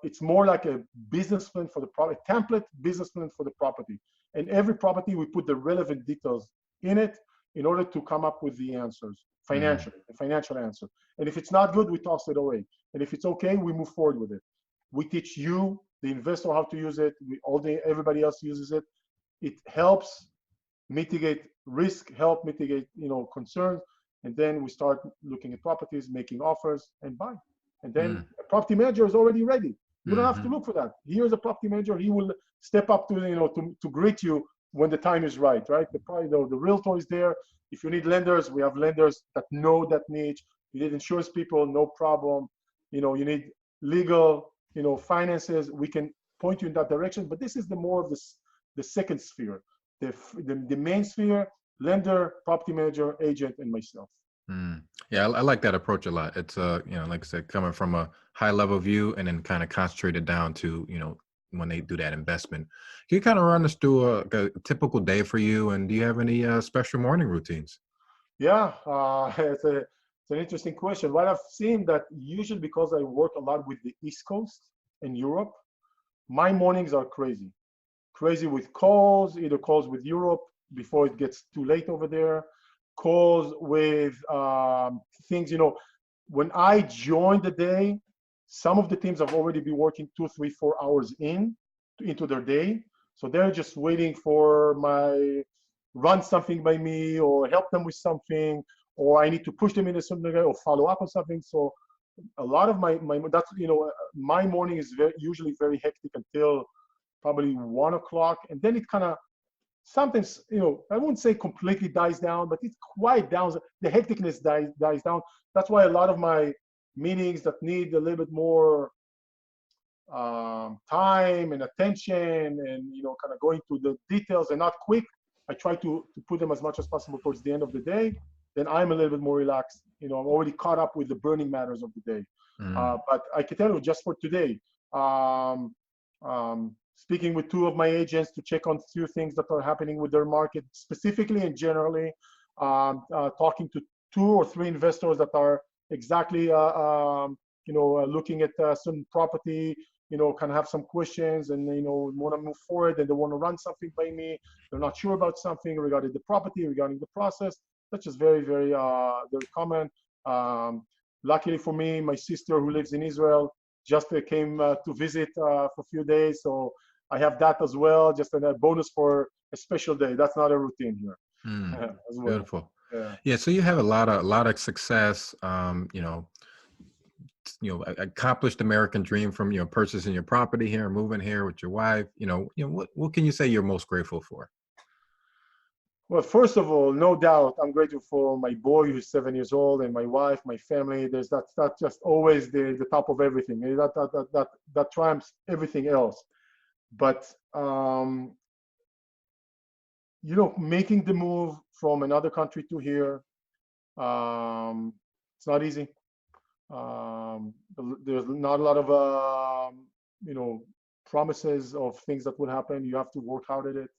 It's more like a business plan for the property, template business plan for the property. And every property, we put the relevant details in it in order to come up with the answers, financially, the financial answer. And if it's not good, we toss it away. And if it's okay, we move forward with it. We teach you, the investor, how to use it. Everybody else uses it. It helps mitigate risk, help mitigate, concerns. And then we start looking at properties, making offers, and buy. And then a property manager is already ready. You don't have to look for that. Here's a property manager. He will step up to greet you when the time is right? The realtor is there. If you need lenders, we have lenders that know that niche. You need insurance people, no problem. You need legal, finances. We can point you in that direction. But this is more of the second sphere. The main sphere: lender, property manager, agent, and myself. Yeah, I like that approach a lot. It's like I said, coming from a high level view and then kind of concentrated down to when they do that investment. Can you kind of run us through a typical day for you? And do you have any special morning routines? Yeah, it's an interesting question. What I've seen that usually, because I work a lot with the East Coast in Europe, my mornings are crazy with calls, either calls with Europe before it gets too late over there, calls with things, when I join the day, some of the teams have already been working 2, 3, 4 hours into their day. So they're just waiting for run something by me or help them with something, or I need to push them into something or follow up on something. So a lot of my morning is usually very hectic until probably 1 o'clock. And then it kind of, sometimes, I wouldn't say completely dies down, but it's quite down. The hecticness dies down. That's why a lot of my meetings that need a little bit more time and attention and, kind of going to the details and not quick, I try to put them as much as possible towards the end of the day. Then I'm a little bit more relaxed. I'm already caught up with the burning matters of the day. But I can tell you, just for today, speaking with 2 of my agents to check on a few things that are happening with their market specifically and generally, talking to 2 or 3 investors that are exactly, looking at certain property, kind of have some questions and, want to move forward and they want to run something by me. They're not sure about something regarding the property, regarding the process. That's just very, very, very common. Luckily for me, my sister who lives in Israel just came to visit for a few days. So I have that as well, just a bonus for a special day. That's not a routine here. As well. Beautiful. Yeah. So you have a lot of success, accomplished American dream from, purchasing your property here, moving here with your wife. What can you say you're most grateful for? Well, first of all, no doubt, I'm grateful for my boy who's 7 years old and my wife, my family. That's just always the top of everything. That triumphs everything else. But making the move from another country to here, it's not easy. There's not a lot of promises of things that will happen. You have to work hard at it.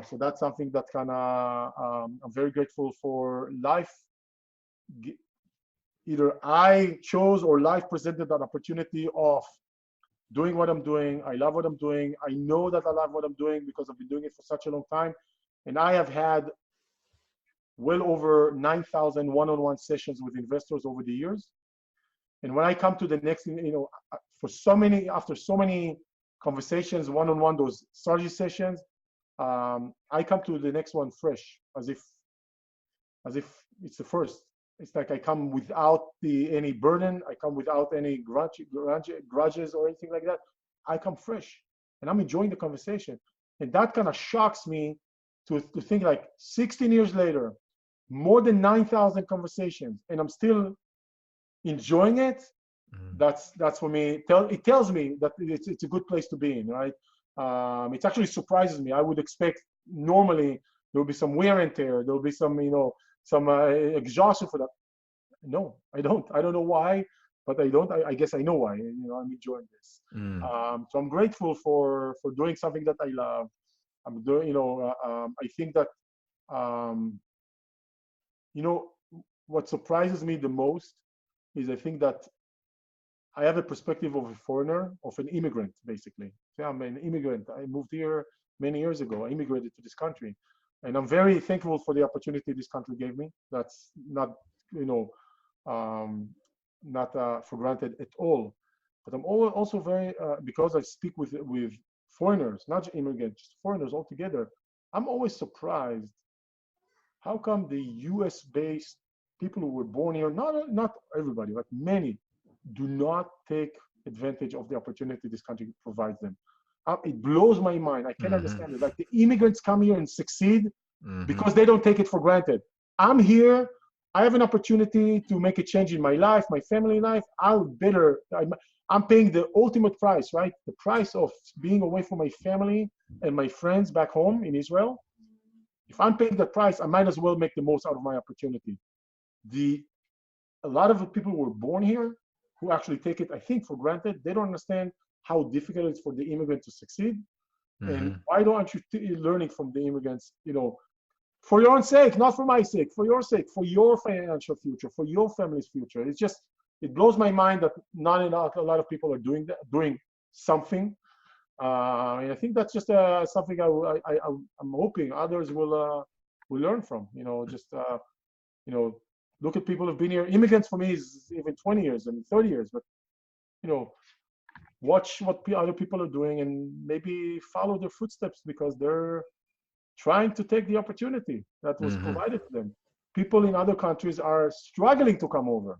So that's something that kind of I'm very grateful for. Life, either I chose or life presented an opportunity of doing what I'm doing. I love what I'm doing. I know that I love what I'm doing because I've been doing it for such a long time. And I have had well over 9,000 one-on-one sessions with investors over the years. And when I come to the next, after so many conversations, one-on-one, those strategy sessions, I come to the next one fresh, as if it's the first. It's like I come without any burden. I come without any grudges or anything like that. I come fresh, and I'm enjoying the conversation. And that kind of shocks me to think like 16 years later, more than 9,000 conversations, and I'm still enjoying it. That's for me. It tells me that it's a good place to be in, right? It actually surprises me. I would expect normally there will be some wear and tear. There will be some exhaustion for that. No, I don't. I don't know why, but I don't. I guess I know why. I'm enjoying this. So I'm grateful for doing something that I love. I'm doing. I think that what surprises me the most is I think that I have a perspective of a foreigner, of an immigrant, basically. Yeah, I'm an immigrant. I moved here many years ago. I immigrated to this country. And I'm very thankful for the opportunity this country gave me. That's not, not for granted at all. But I'm also very, because I speak with foreigners, not just immigrants, just foreigners altogether, I'm always surprised. How come the US-based people who were born here, not everybody, but many, do not take advantage of the opportunity this country provides them? It blows my mind. I can't understand it. Like the immigrants come here and succeed because they don't take it for granted. I'm here. I have an opportunity to make a change in my life, my family life. I'm paying the ultimate price, right? The price of being away from my family and my friends back home in Israel. If I'm paying that price, I might as well make the most out of my opportunity. A lot of the people who were born here who actually take it, I think, for granted. They don't understand how difficult it is for the immigrant to succeed. And why don't you learning from the immigrants, for your own sake, not for my sake, for your sake, for your financial future, for your family's future. It blows my mind that not a lot of people are doing something. And I think that's just something I'm hoping others will learn from. Look at people who've been here. Immigrants for me is even 20 years and 30 years, but watch what other people are doing and maybe follow their footsteps because they're trying to take the opportunity that was provided to them. People in other countries are struggling to come over.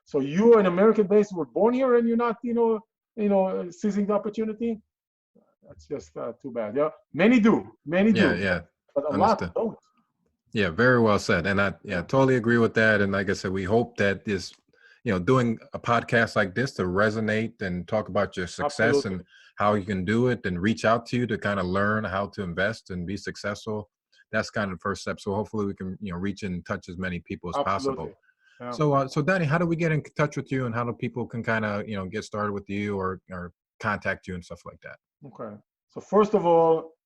So you're an American base, were born here and you're not, seizing the opportunity. That's just too bad. Yeah, many do, Yeah, but a lot don't. Yeah, very well said. And I totally agree with that. And like I said, we hope that this, doing a podcast like this to resonate and talk about your success and how you can do it and reach out to you to kind of learn how to invest and be successful. That's kind of the first step. So hopefully we can, reach and touch as many people as possible. Yeah. So Dani, how do we get in touch with you and how do people can kind of, get started with you or contact you and stuff like that? Okay. So first of all,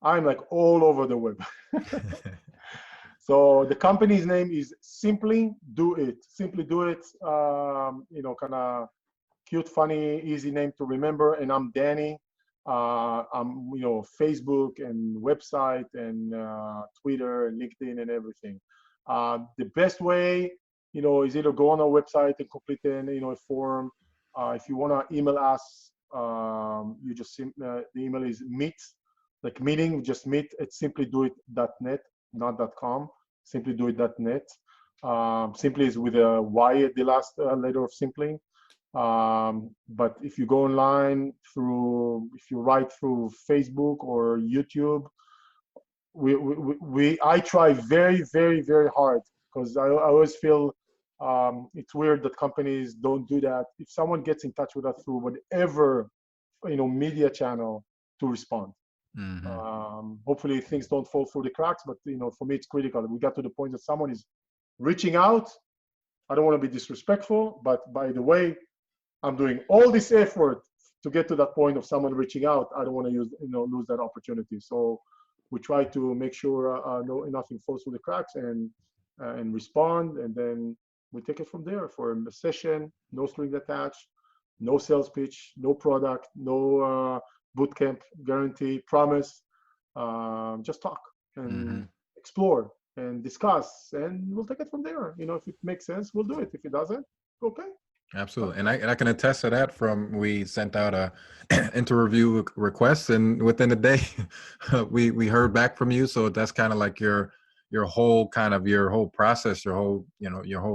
I'm like all over the web. So the company's name is Simply Do It. Simply Do It, kind of cute, funny, easy name to remember. And I'm Dani. I'm, Facebook and website and Twitter and LinkedIn and everything. The best way, is either go on our website and complete a form. If you want to email us, you just the email is meet, like meeting, just meet at simplydoit.net. Not .com, simplydoit.net. Simply is with a Y at the last letter of simply. But if you go online if you write through Facebook or YouTube, I try very, very, very hard because I always feel it's weird that companies don't do that. If someone gets in touch with us through whatever media channel, to respond. Hopefully things don't fall through the cracks, but for me it's critical. We got to the point that someone is reaching out. I don't want to be disrespectful, but by the way, I'm doing all this effort to get to that point of someone reaching out. I don't want to lose that opportunity. So we try to make sure nothing falls through the cracks and respond, and then we take it from there for a session. No strings attached, no sales pitch, no product, no bootcamp guarantee, promise. Just talk and explore and discuss, and we'll take it from there. If it makes sense, we'll do it. If it doesn't, okay. Absolutely. And I can attest to that. We sent out a interview request, and within a day we heard back from you. So that's kind of like your whole process, your whole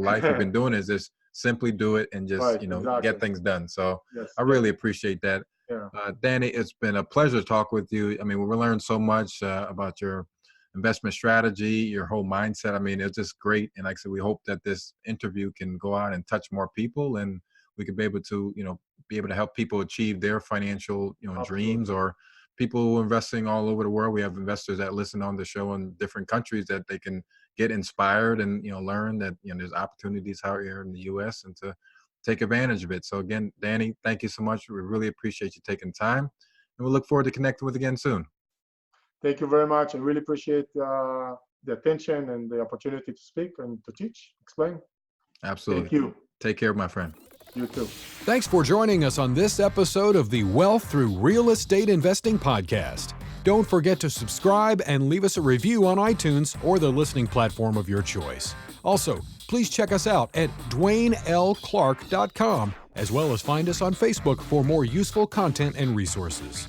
life you've been doing is just simply do it and just, exactly. get things done. So yes, I really appreciate that. Yeah. Dani, it's been a pleasure to talk with you. I mean, we learned so much about your investment strategy, your whole mindset. I mean, it's just great. And like I said, we hope that this interview can go out and touch more people, and we could be able to, help people achieve their financial, dreams, or people who are investing all over the world. We have investors that listen on the show in different countries that they can get inspired and, learn that, there's opportunities out here in the US and to take advantage of it. So again, Dani, thank you so much. We really appreciate you taking time, and we look forward to connecting with you again soon. Thank you very much. I really appreciate the attention and the opportunity to speak and to teach, explain. Absolutely. Thank you. Take care, my friend. You too. Thanks for joining us on this episode of the Wealth Through Real Estate Investing podcast. Don't forget to subscribe and leave us a review on iTunes or the listening platform of your choice. Also, please check us out at DwaineLClarke.com, as well as find us on Facebook for more useful content and resources.